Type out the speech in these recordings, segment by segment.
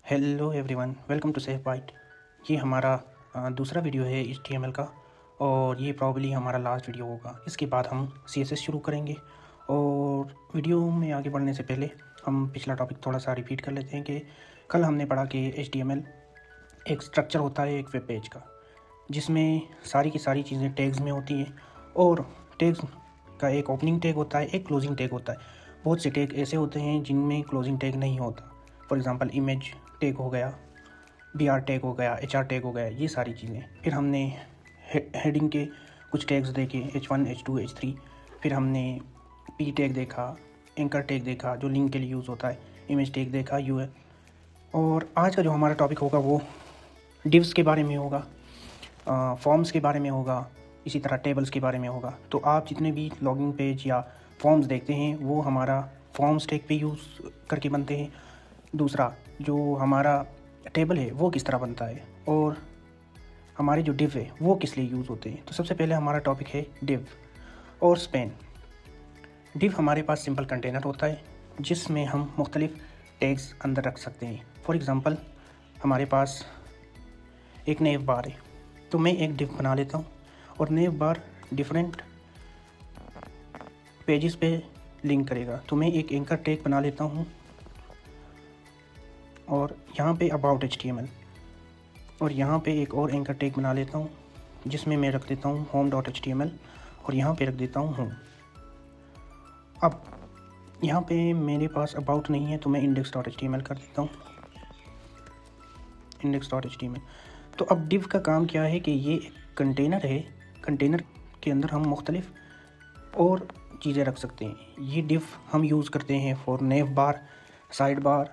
Hello everyone, welcome to safe byte. ये हमारा दूसरा वीडियो है HTML का और ये प्रॉब्ली हमारा लास्ट वीडियो होगा। इसके बाद हम CSS शुरू करेंगे। और वीडियो में आगे बढ़ने से पहले हम पिछला टॉपिक थोड़ा सा रिपीट कर लेते हैं कि कल हमने पढ़ा कि HTML एक स्ट्रक्चर होता है एक वेब पेज का, जिसमें सारी की सारी चीज़ें टैग्स में होती हैं। और टैग्स का एक ओपनिंग टैग होता है, एक क्लोजिंग टैग होता है। बहुत से टैग ऐसे होते हैं जिनमें क्लोजिंग टैग नहीं होता। फॉर एग्ज़ाम्पल इमेज टैग हो गया, BR टैग हो गया, HR टैग हो गया, ये सारी चीज़ें। फिर हमने हेडिंग के कुछ टैग्स देखे, H1, H2, H3। फिर हमने P टैग देखा, एंकर टैग देखा जो लिंक के लिए यूज़ होता है, इमेज टैग देखा, UL। और आज का जो हमारा टॉपिक होगा वो डिव्स के बारे में होगा, फॉर्म्स के बारे में होगा, इसी तरह टेबल्स के बारे में होगा। तो आप जितने भी लॉगिन पेज या फॉर्म्स देखते हैं वो हमारा फॉर्म्स टैग पे यूज़ करके बनते हैं। दूसरा जो हमारा टेबल है वो किस तरह बनता है, और हमारे जो डिव है वो किस लिए यूज़ होते हैं। तो सबसे पहले हमारा टॉपिक है डिव और स्पैन। डिव हमारे पास सिंपल कंटेनर होता है जिसमें हम मुख्तलिफ टैग्स अंदर रख सकते हैं। फॉर एग्ज़ाम्पल हमारे पास एक नेव बार है, तो मैं एक डिव बना लेता हूँ और नेव बार डिफरेंट पेजेस पे लिंक करेगा। तो मैं एक एंकर टैग बना लेता हूँ और यहाँ पे अबाउट HTML, और यहाँ पे एक और एंकर टैग बना लेता हूँ जिसमें मैं रख देता हूँ home.html और यहाँ पे रख देता हूँ home। अब यहाँ पे मेरे पास अबाउट नहीं है तो मैं index.html कर देता हूँ, index.html। तो अब डिव का काम क्या है कि ये एक कंटेनर है, कंटेनर के अंदर हम मुख्तलिफ और चीज़ें रख सकते हैं। ये डिव हम यूज़ करते हैं for naive bar, side bar,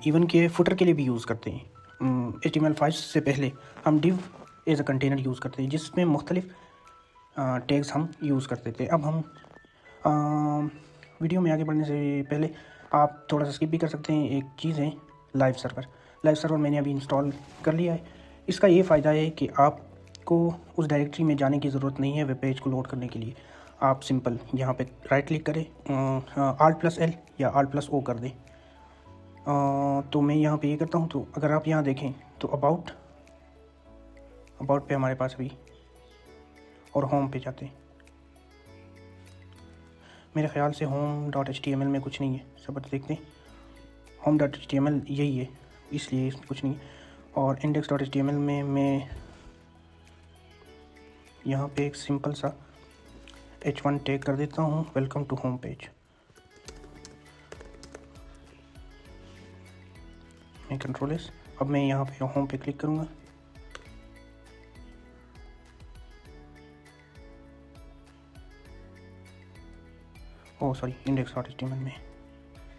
even के फुटर के लिए भी यूज़ करते हैं। HTML5 से पहले हम div as a container use करते हैं जिसमें मुख्तलिफ टैग्स हम यूज़ करते थे। अब हम वीडियो में आगे बढ़ने से पहले आप थोड़ा सा स्किप भी कर सकते हैं। एक चीज़ है लाइव सर्वर। लाइव सर्वर मैंने अभी इंस्टॉल कर लिया है। इसका ये फ़ायदा है कि आपको उस डायरेक्टरी में जाने की ज़रूरत नहीं है वेब पेज को लोड करने के लिए। आप सिंपल यहाँ पे राइट क्लिक करें, Alt+L या Alt+O कर दें। तो मैं यहाँ पे ये करता हूँ। तो अगर आप यहाँ देखें तो अबाउट पे हमारे पास अभी, और होम पे जाते हैं। मेरे ख़्याल से home.html में कुछ नहीं है, सब देखते हैं। home.html यही है, इसलिए इसमें कुछ नहीं है। और index.html में मैं यहाँ पे एक सिंपल सा H1 टैग कर देता हूँ, वेलकम टू होम पेज। मैं कंट्रोल S। अब मैं यहाँ पे होम पे क्लिक करूँगा। ओह सॉरी, index.html में,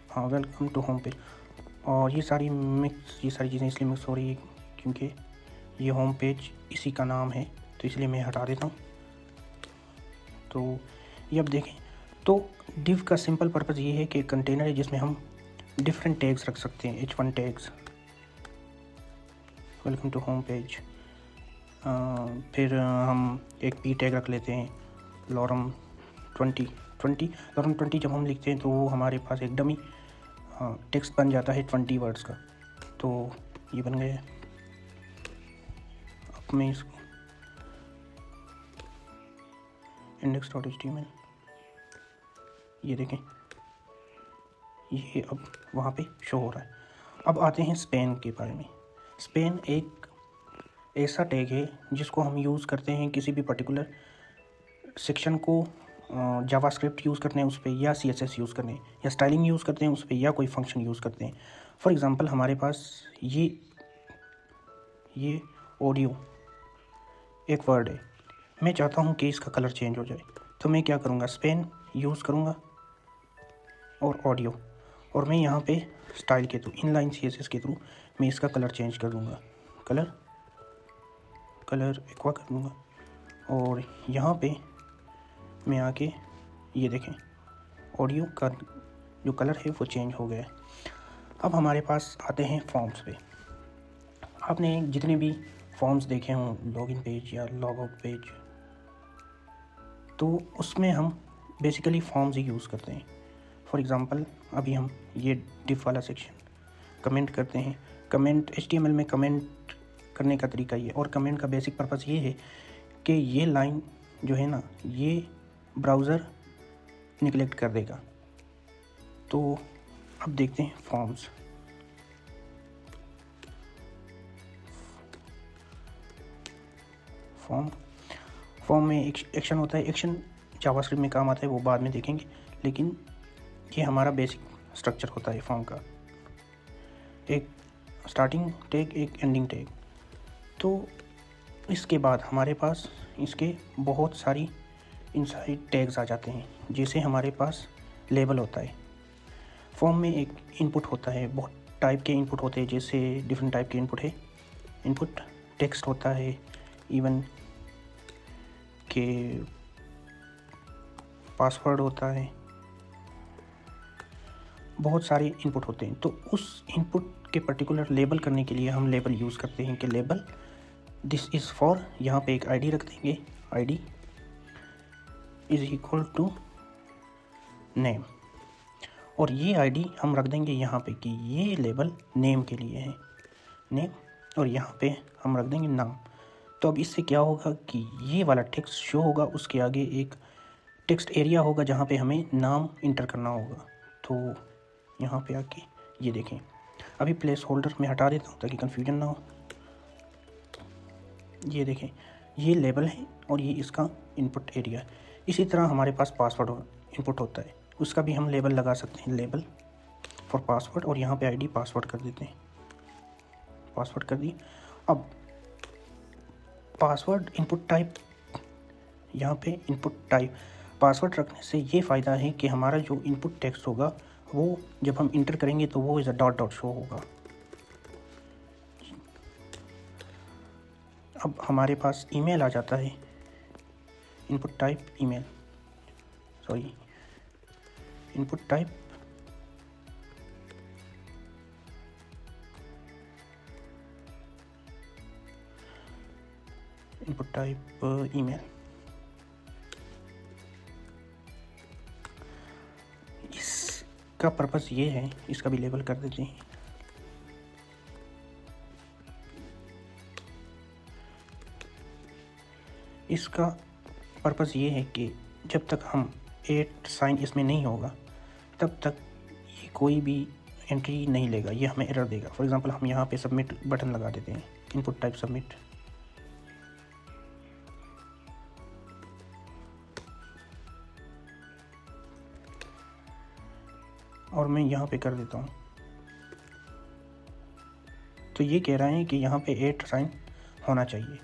हाँ, वेलकम टू होम पेज। और ये सारी चीज़ें इसलिए मिक्स हो रही है क्योंकि ये होम पेज इसी का नाम है, तो इसलिए मैं हटा देता हूँ। तो ये अब देखें तो डिव का सिंपल पर्पज़ ये है कि कंटेनर है जिसमें हम डिफरेंट टैग्स रख सकते हैं। H1 tags, welcome to home page. फिर हम एक P टैग रख लेते हैं, लॉरम 20। लॉरम 20 जब हम लिखते हैं तो वो हमारे पास एक डमी टेक्स्ट बन जाता है 20 वर्ड्स का। तो ये बन गया। अब मैं इसको index.html, ये देखें, ये अब वहाँ पे शो हो रहा है। अब आते हैं स्पैन के बारे में। स्पैन एक ऐसा टैग है जिसको हम यूज़ करते हैं किसी भी पर्टिकुलर सेक्शन को जावास्क्रिप्ट यूज़ करते हैं उस पर, या CSS यूज़ करते हैं, या स्टाइलिंग यूज़ करते हैं उस पर, या कोई फंक्शन यूज़ करते हैं। फॉर एग्ज़ाम्पल हमारे पास ये ऑडियो एक वर्ड है, मैं चाहता हूँ कि इसका कलर चेंज हो जाए। तो मैं क्या करूँगा, स्पैन यूज़ करूँगा और ऑडियो, और मैं यहाँ पे स्टाइल के थ्रू, इनलाइन CSS के थ्रू मैं इसका कलर चेंज कर दूँगा। कलर एक्वा कर दूँगा, और यहाँ पे मैं आके ये देखें ऑडियो का जो कलर है वो चेंज हो गया है। अब हमारे पास आते हैं फॉर्म्स पे। आपने जितने भी फॉर्म्स देखे हों, लॉगिन पेज या लॉग आउट पेज, तो उसमें हम बेसिकली फॉर्म्स ही यूज़ करते हैं। फॉर एग्ज़ाम्पल अभी हम ये डिफ वाला सेक्शन कमेंट करते हैं कमेंट HTML में कमेंट करने का तरीका ये, और कमेंट का बेसिक पर्पस ये है कि ये लाइन जो है ना, ये ब्राउज़र निगलेक्ट कर देगा। तो अब देखते हैं फॉर्म्स। फॉर्म में एक एक्शन होता है। एक्शन जावास्क्रिप्ट में काम आता है, वो बाद में देखेंगे, लेकिन ये हमारा बेसिक स्ट्रक्चर होता है फॉर्म का। एक स्टार्टिंग टैग, एक एंडिंग टैग। तो इसके बाद हमारे पास इसके बहुत सारी इनसाइड टैग्स आ जाते हैं। जैसे हमारे पास लेबल होता है, फॉर्म में एक इनपुट होता है, बहुत टाइप के इनपुट होते हैं, जैसे डिफरेंट टाइप के इनपुट है। इनपुट टेक्स्ट होता है, इवन के पासवर्ड होता है, बहुत सारे इनपुट होते हैं। तो उस इनपुट के पर्टिकुलर लेबल करने के लिए हम लेबल यूज़ करते हैं कि लेबल दिस इज़ फॉर, यहाँ पे एक आईडी रख देंगे, ID is equal to name, और ये आईडी हम रख देंगे यहाँ पे कि ये लेबल नेम के लिए है, नेम, और यहाँ पे हम रख देंगे नाम। तो अब इससे क्या होगा कि ये वाला टेक्स्ट शो होगा, उसके आगे एक टेक्स्ट एरिया होगा जहाँ पे हमें नाम इंटर करना होगा। तो यहाँ पे आके ये देखें, अभी प्लेस होल्डर में हटा देता हूँ ताकि कन्फ्यूजन ना हो। ये देखें, ये लेबल है और ये इसका इनपुट एरिया है। इसी तरह हमारे पास पासवर्ड इनपुट होता है, उसका भी हम लेबल लगा सकते हैं, लेबल फॉर पासवर्ड, और यहाँ पे आईडी पासवर्ड कर देते हैं, पासवर्ड कर दी। अब पासवर्ड इनपुट टाइप, यहाँ पे इनपुट टाइप पासवर्ड रखने से ये फ़ायदा है कि हमारा जो इनपुट टेक्स्ट होगा वो जब हम इंटर करेंगे तो वो is a dot dot show होगा। अब हमारे पास ईमेल आ जाता है, input type email, sorry input type email. इसका पर्पस ये है, इसका भी लेबल कर देते हैं। इसका पर्पस ये है कि जब तक हम @ इसमें नहीं होगा तब तक ये कोई भी एंट्री नहीं लेगा, ये हमें एरर देगा। फॉर एग्जांपल हम यहाँ पे सबमिट बटन लगा देते हैं, इनपुट टाइप सबमिट, और मैं यहाँ पे कर देता हूँ। तो ये कह रहा है कि यहाँ पे @ होना चाहिए।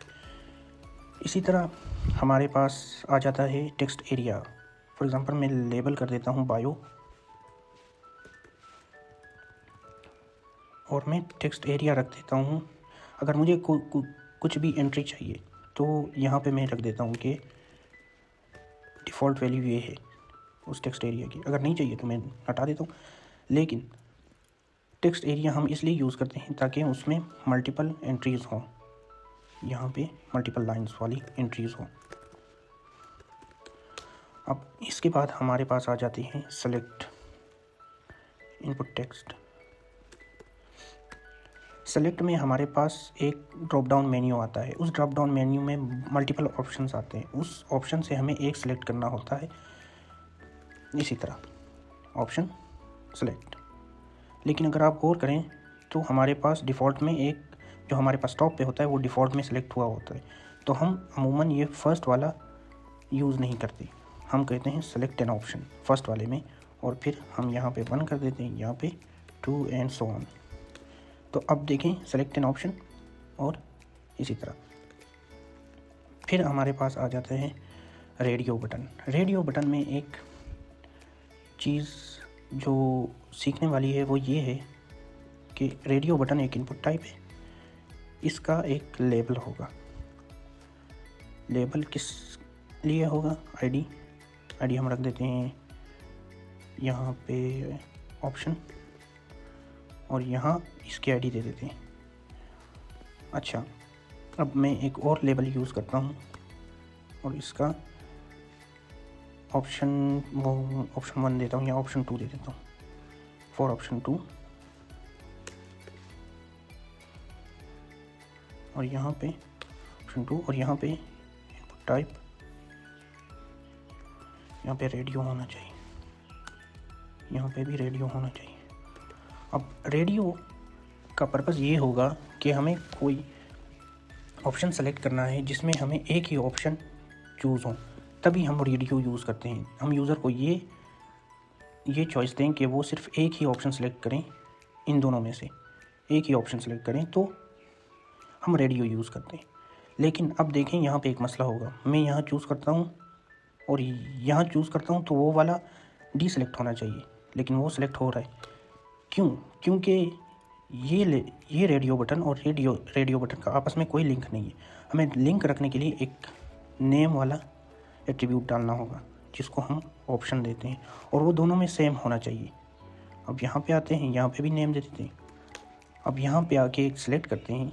इसी तरह हमारे पास आ जाता है टेक्स्ट एरिया। फॉर एग्जांपल मैं लेबल कर देता हूँ बायो, और मैं टेक्स्ट एरिया रख देता हूँ। अगर मुझे कुछ भी एंट्री चाहिए तो यहाँ पे मैं रख देता हूँ कि डिफ़ॉल्ट वैल्यू ये है उस टेक्स्ट एरिया की। अगर नहीं चाहिए तो मैं हटा देता हूँ। लेकिन टेक्स्ट एरिया हम इसलिए यूज़ करते हैं ताकि उसमें मल्टीपल एंट्रीज़ हों, यहाँ पे मल्टीपल लाइंस वाली एंट्रीज़ हों। अब इसके बाद हमारे पास आ जाती हैं सेलेक्ट इनपुट टेक्स्ट। सेलेक्ट में हमारे पास एक ड्रॉप डाउन मेन्यू आता है। उस ड्रॉप डाउन मेन्यू में मल्टीपल ऑप्शंस आते हैं, उस ऑप्शन से हमें एक सेलेक्ट करना होता है। इसी तरह ऑप्शन सेलेक्ट। लेकिन अगर आप गौर करें तो हमारे पास डिफ़ॉल्ट में एक जो हमारे पास टॉप पे होता है वो डिफ़ॉल्ट में सेलेक्ट हुआ होता है। तो हम अमूमन ये फ़र्स्ट वाला यूज़ नहीं करते, हम कहते हैं सेलेक्ट एन ऑप्शन फर्स्ट वाले में, और फिर हम यहाँ पे 1 कर देते हैं, यहाँ पे 2 एंड सो ऑन। तो अब देखें सेलेक्ट एन ऑप्शन, और इसी तरह फिर हमारे पास आ जाते हैं रेडियो बटन। रेडियो बटन में एक चीज़ जो सीखने वाली है वो ये है कि रेडियो बटन एक इनपुट टाइप है, इसका एक लेबल होगा। लेबल किस लिए होगा? आईडी हम रख देते हैं यहाँ पे ऑप्शन, और यहाँ इसकी आईडी दे देते हैं। अच्छा, अब मैं एक और लेबल यूज़ करता हूँ और इसका ऑप्शन 1 देता हूँ या ऑप्शन 2 दे देता हूँ। फॉर ऑप्शन 2 और यहाँ पे ऑप्शन 2 और यहाँ पे इनपुट टाइप, यहाँ पे रेडियो होना चाहिए, यहाँ पे भी रेडियो होना चाहिए। अब रेडियो का पर्पज़ ये होगा कि हमें कोई ऑप्शन सेलेक्ट करना है जिसमें हमें एक ही ऑप्शन चूज़ हो, तभी हम रेडियो यूज़ करते हैं। हम यूज़र को ये चॉइस दें कि वो सिर्फ एक ही ऑप्शन सेलेक्ट करें, इन दोनों में से एक ही ऑप्शन सेलेक्ट करें तो हम रेडियो यूज़ करते हैं। लेकिन अब देखें यहाँ पे एक मसला होगा, मैं यहाँ चूज़ करता हूँ और यहाँ चूज़ करता हूँ तो वो वाला डी सेलेक्ट होना चाहिए, लेकिन वो सिलेक्ट हो रहा है। क्यों? क्योंकि ये रेडियो बटन और रेडियो बटन का आपस में कोई लिंक नहीं है। हमें लिंक रखने के लिए एक नेम वाला एट्रीब्यूट डालना होगा जिसको हम ऑप्शन देते हैं, और वो दोनों में सेम होना चाहिए। अब यहाँ पे आते हैं, यहाँ पे भी नेम दे देते हैं। अब यहाँ पे आके एक सिलेक्ट करते हैं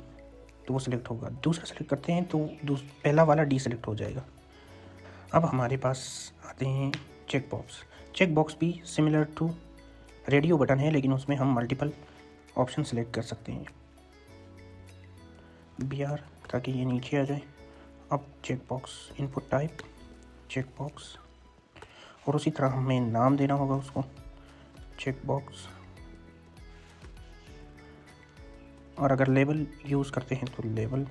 तो वो सिलेक्ट होगा, दूसरा सेलेक्ट करते हैं तो पहला वाला डी सेलेक्ट हो जाएगा। अब हमारे पास आते हैं चेक बॉक्स। चेक बॉक्स भी सिमिलर टू रेडियो बटन है, लेकिन उसमें हम मल्टीपल ऑप्शन सेलेक्ट कर सकते हैं BR, ताकि ये नीचे आ जाए। अब check box, input type check box, और उसी तरह हमें नाम देना होगा उसको चेक बॉक्स। और अगर लेबल यूज़ करते हैं तो लेबल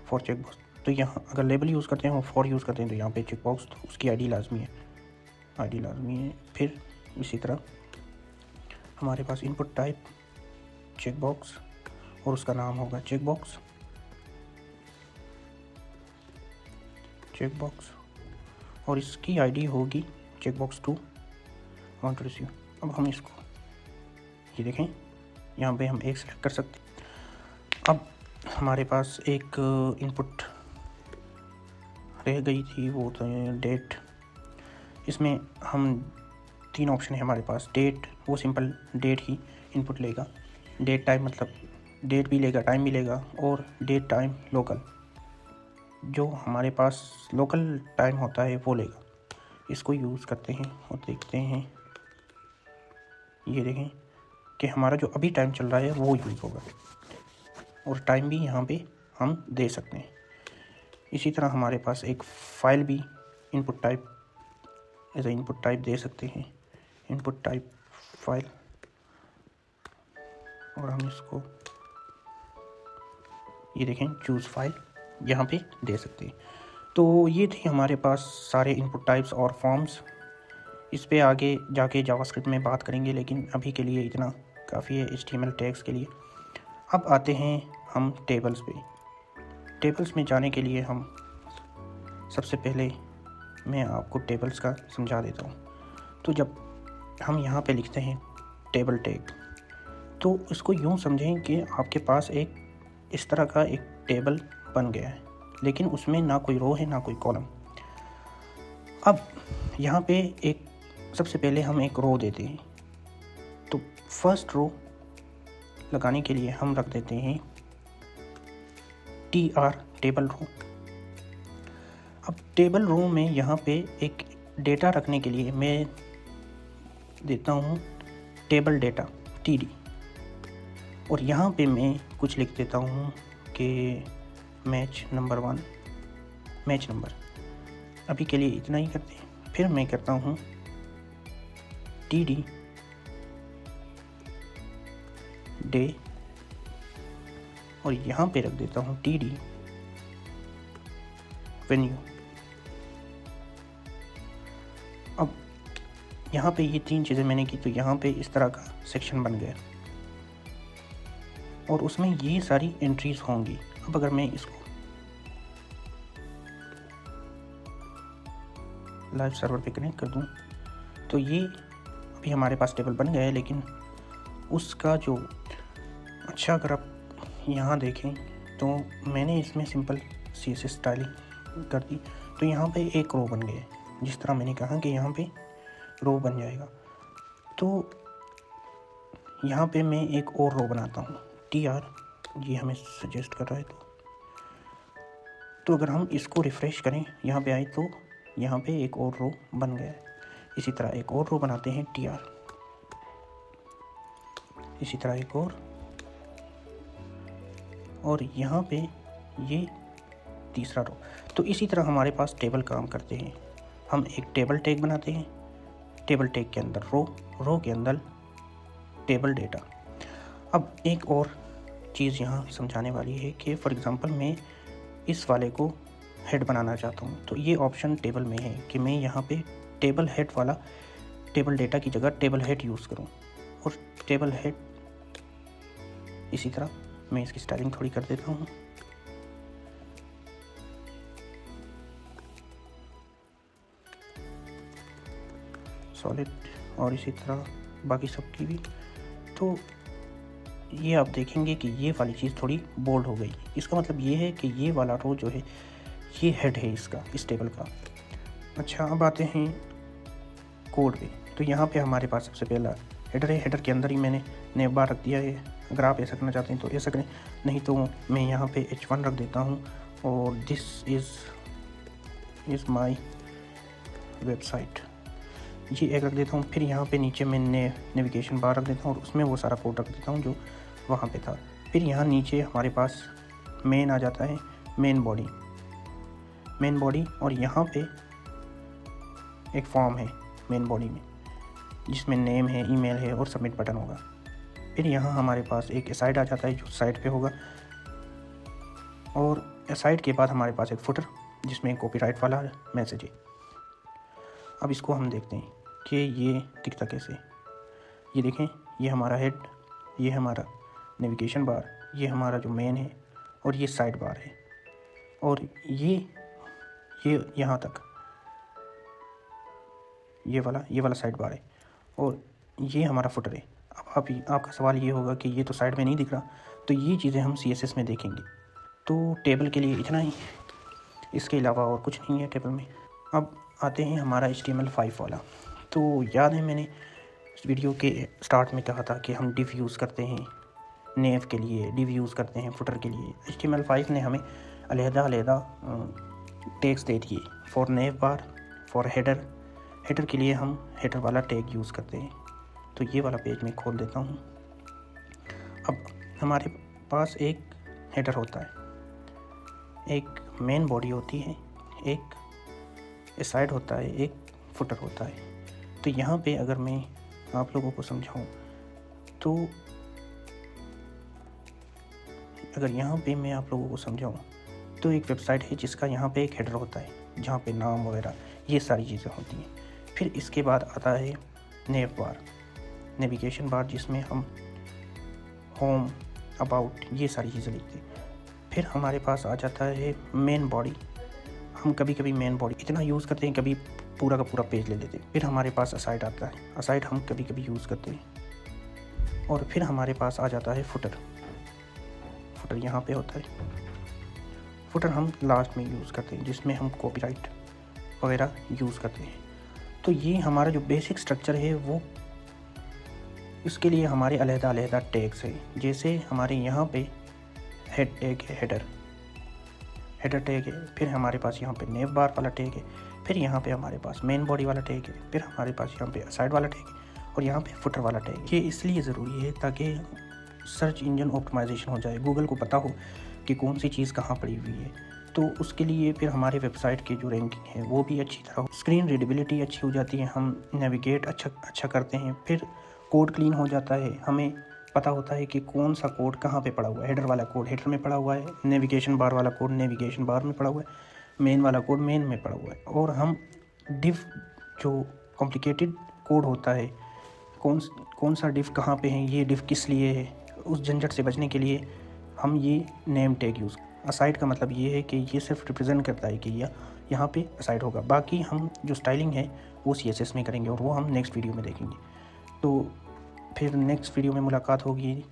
फॉर चेक बॉक्स, तो यहाँ अगर लेबल यूज़ करते हैं और फॉर यूज़ करते हैं तो यहाँ पे चेक बॉक्स, तो उसकी आईडी लाजमी है। फिर इसी तरह हमारे पास इनपुट टाइप चेक बॉक्स और उसका नाम होगा चेक बॉक्स, और इसकी आईडी होगी check box 2 want to receive. अब हम इसको ये देखें, यहाँ पे हम एक सेलेक्ट कर सकते हैं। अब हमारे पास एक इनपुट रह गई थी, वो तो डेट। इसमें हम 3 ऑप्शन है हमारे पास। डेट, वो सिंपल डेट ही इनपुट लेगा। डेट टाइम मतलब डेट भी लेगा, टाइम भी लेगा, और डेट टाइम लोकल, जो हमारे पास लोकल टाइम होता है वो लेगा। इसको यूज़ करते हैं और देखते हैं, ये देखें कि हमारा जो अभी टाइम चल रहा है वो यूज़ होगा, और टाइम भी यहाँ पे हम दे सकते हैं। इसी तरह हमारे पास एक फ़ाइल भी input type as a input type दे सकते हैं, इनपुट टाइप फाइल, और हम इसको ये देखें चूज़ फाइल यहाँ पे दे सकते हैं। तो ये थे हमारे पास सारे इनपुट टाइप्स और फॉर्म्स। इस पे आगे जाके जावास्क्रिप्ट में बात करेंगे, लेकिन अभी के लिए इतना काफ़ी है HTML टैग्स के लिए। अब आते हैं हम टेबल्स पे। टेबल्स में जाने के लिए हम सबसे पहले मैं आपको टेबल्स का समझा देता हूँ। तो जब हम यहाँ पे लिखते हैं टेबल टैग, तो इसको यूँ समझें कि आपके पास एक इस तरह का एक टेबल बन गया है, लेकिन उसमें ना कोई रो है ना कोई कॉलम। अब यहाँ पे एक सबसे पहले हम एक रो देते हैं, तो फर्स्ट रो लगाने के लिए हम रख देते हैं TR टेबल रो। अब टेबल रो में यहाँ पे एक डेटा रखने के लिए मैं देता हूँ टेबल डेटा TD, और यहाँ पे मैं कुछ लिख देता हूँ कि मैच नंबर। अभी के लिए इतना ही करते हैं। फिर मैं करता हूँ TD डे, और यहाँ पे रख देता हूँ TD वेन्यू। अब यहाँ पे ये 3 चीज़ें मैंने की, तो यहाँ पे इस तरह का सेक्शन बन गया, और उसमें ये सारी एंट्रीज होंगी। अब अगर मैं इसको लाइव सर्वर पे कनेक्ट कर दूं, तो ये अभी हमारे पास टेबल बन गया है, लेकिन उसका जो अगर आप यहाँ देखें तो मैंने इसमें सिंपल CSS स्टाइलिंग कर दी, तो यहाँ पे एक रो बन गया, जिस तरह मैंने कहा कि यहाँ पे रो बन जाएगा। तो यहाँ पे मैं एक और रो बनाता हूँ TR, ये हमें सजेस्ट कर रहा है। तो अगर हम इसको रिफ़्रेश करें, यहाँ पे आए, तो यहाँ पे एक और रो बन गया है। इसी तरह एक और रो बनाते हैं TR, इसी तरह एक और और यहाँ पे ये तीसरा रो। तो इसी तरह हमारे पास टेबल काम करते हैं। हम एक टेबल टैग बनाते हैं, टेबल टैग के अंदर रो के अंदर टेबल डेटा। अब एक और चीज़ यहाँ समझाने वाली है कि फॉर एग्ज़ाम्पल मैं इस वाले को हेड बनाना चाहता हूँ, तो ये ऑप्शन टेबल में है कि मैं यहाँ पे टेबल हेड वाला टेबल डेटा की जगह टेबल हेड यूज़ करूँ। और टेबल हेड इसी तरह मैं इसकी स्टाइलिंग थोड़ी कर देता हूँ। सॉलिड, और इसी तरह बाकी सब की भी। तो ये आप देखेंगे कि ये वाली चीज़ थोड़ी बोल्ड हो गई। इसका मतलब ये है कि ये वाला रो जो है ये हेड है इसका, इस टेबल का। अच्छा, अब आते हैं कोड पे। तो यहाँ पे हमारे पास सबसे पहला हेडर है। हेडर के अंदर ही मैंने नेम बार रख दिया है। अगर आप ऐसा करना चाहते हैं तो ऐसा करें, नहीं तो मैं यहाँ पे H1 रख देता हूँ और दिस इज़ माई वेबसाइट, ये एक रख देता हूँ। फिर यहाँ पे नीचे मैं नेविगेशन बार रख देता हूँ और उसमें वो सारा कोड रख देता हूँ जो वहाँ पे था। फिर यहाँ नीचे हमारे पास मेन आ जाता है, मेन बॉडी, और यहाँ पे एक फॉर्म है मेन बॉडी में जिसमें नेम है, ईमेल है और सबमिट बटन होगा। फिर यहाँ हमारे पास एक असाइड आ जाता है जो साइड पे होगा, और असाइड के बाद हमारे पास एक फुटर जिसमें कॉपीराइट वाला मैसेज है। अब इसको हम देखते हैं कि ये दिखता कैसे। ये देखें, ये हमारा हेड, ये हमारा नेविगेशन बार, ये हमारा जो मेन है, और ये साइड बार है, और ये यहाँ तक ये वाला साइड बार है, और ये हमारा फुटर है। अब आपका सवाल ये होगा कि ये तो साइड में नहीं दिख रहा, तो ये चीज़ें हम CSS में देखेंगे। तो टेबल के लिए इतना ही, इसके अलावा और कुछ नहीं है टेबल में। अब आते हैं हमारा HTML5 वाला। तो याद है मैंने इस वीडियो के स्टार्ट में कहा था कि हम डिव यूज़ करते हैं नेव के लिए, डिव यूज़ करते हैं फुटर के लिए। HTML5 ने हमें अलहदा टैग्स दे दिए, for naive bar, for header के लिए हम हेडर वाला टैग यूज़ करते हैं। तो ये वाला पेज मैं खोल देता हूँ। अब हमारे पास एक हेडर होता है, एक मेन बॉडी होती है, एक साइड होता है, एक फुटर होता है। तो यहाँ पे अगर मैं आप लोगों को समझाऊँ तो एक वेबसाइट है जिसका यहाँ पे एक हेडर होता है जहाँ पे नाम वगैरह ये सारी चीज़ें होती हैं। फिर इसके बाद आता है नेव बार, नेविगेशन बार, जिसमें हम होम, अबाउट, ये सारी चीज़ें लिखते हैं। फिर हमारे पास आ जाता है मेन बॉडी। हम कभी कभी मेन बॉडी इतना यूज़ करते हैं, कभी पूरा का पूरा पेज ले लेते हैं। फिर हमारे पास असाइड आता है, असाइड हम कभी कभी यूज़ करते हैं। और फिर हमारे पास आ जाता है फुटर यहाँ पे होता है। फुटर हम लास्ट में यूज़ करते हैं जिसमें हम कॉपीराइट वगैरह यूज़ करते हैं। तो ये हमारा जो बेसिक स्ट्रक्चर है वो, इसके लिए हमारे अलहदा टैग्स है। जैसे हमारे यहाँ पे हेड टैग है, हेडर टैग है, फिर हमारे पास यहाँ पे नेव बार वाला टैग है, फिर यहाँ पे हमारे पास मेन बॉडी वाला टैग है, फिर हमारे पास यहाँ पे साइड वाला टैग है, और यहाँ पे फुटर वाला टैग है। ये इसलिए ज़रूरी है ताकि सर्च इंजन ऑप्टिमाइजेशन हो जाए, गूगल को पता हो कि कौन सी चीज़ कहाँ पड़ी हुई है। तो उसके लिए फिर हमारे वेबसाइट की जो रैंकिंग है वो भी अच्छी तरह, स्क्रीन रीडेबिलिटी अच्छी हो जाती है, हम नेविगेट अच्छा करते हैं, फिर कोड क्लीन हो जाता है, हमें पता होता है कि कौन सा कोड कहाँ पे पड़ा हुआ है। हेडर वाला कोड हेडर में पड़ा हुआ है, नेविगेशन बार वाला कोड नेविगेशन बार में पड़ा हुआ है, मेन वाला कोड मेन में पड़ा हुआ है। और हम डिव, जो कॉम्प्लिकेटेड कोड होता है, कौन सा डिव कहाँ पे है, ये डिव किस लिए है, उस झंझट से बचने के लिए हम ये नेम टैग यूज़। असाइड का मतलब ये है कि ये सिर्फ रिप्रेजेंट करता है कि यहाँ पे असाइड होगा, बाकी हम जो स्टाइलिंग है वो CSS में करेंगे और वो हम नेक्स्ट वीडियो में देखेंगे। तो फिर नेक्स्ट वीडियो में मुलाकात होगी।